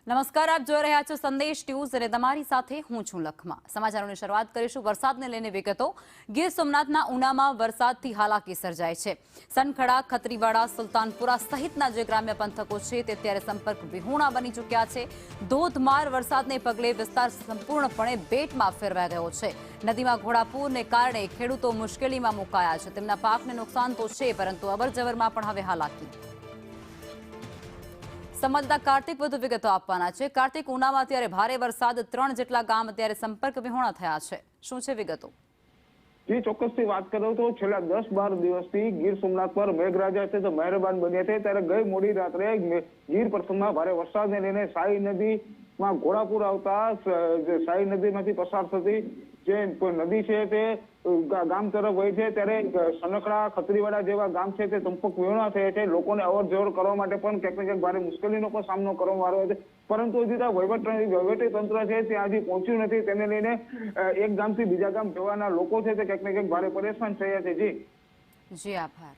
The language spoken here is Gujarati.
નમસ્કાર, આપ જોઈ રહ્યા છો સંદેશ ન્યૂઝ અને તમારી સાથે હું છું લખમા। સમાચારોની શરૂઆત કરીશું વરસાદને લઈને વિગતો। ગીર સોમનાથના ઉનામાં વરસાદથી હાલાકી સર્જાય છે। સનખડા, ખત્રીવાડા, સુલતાનપુરા સહિતના જે ગ્રામ્ય પંથકો છે તે અત્યારે સંપર્ક વિહોણા બની ચૂક્યા છે। ધોધમાર વરસાદને પગલે વિસ્તાર સંપૂર્ણપણે બેટમાં ફેરવાઈ ગયો છે। નદીમાં ઘોડાપૂરને કારણે ખેડૂતો મુશ્કેલીમાં મુકાયા છે। તેમના પાકને નુકસાન તો છે, પરંતુ અવરજવરમાં પણ હવે હાલાકી। સંવાદદાતા કાર્તિક વધુ વિગતો આપવાના છે। કાર્તિક, ઉનામાં અત્યારે ભારે વરસાદ, 3 જેટલા ગામ અત્યારે સંપર્ક વિહોણા થયા છે, શું છે વિગતો? જે ચોક્કસથી વાત કરું તો છેલ્લા 10-12 દિવસથી ગીર સોમનાથ પર મેઘરાજા છે તો મહેરબાન બન્યા છે। ત્યારે ગઈ મોડી રાત્રે ગીર પંથકમાં ભારે વરસાદને લઈને સાઈ નદીમાં ઘોડાપૂર આવતા સાઈ નદીમાંથી પસાર થતી જે નદી છે તે ગામ તરફ વહી છે। ત્યારે સનખડા, ખત્રીવાડા જેવા ગામ છે તે સંપર્ક વિહોણા થયા છે। લોકોને અવર જવર કરવા માટે પણ ક્યાંક ને ક્યાંક ભારે મુશ્કેલીનો પણ સામનો કરવામાં આવ્યો છે, પરંતુ હજી ત્યાં વહીવટી તંત્ર છે ત્યાં હજી પહોંચ્યું નથી। તેને લઈને એક ગામથી બીજા ગામ જવાના લોકો છે તે ક્યાંક ને ક્યાંક ભારે પરેશાન થયા છે। જી આભાર।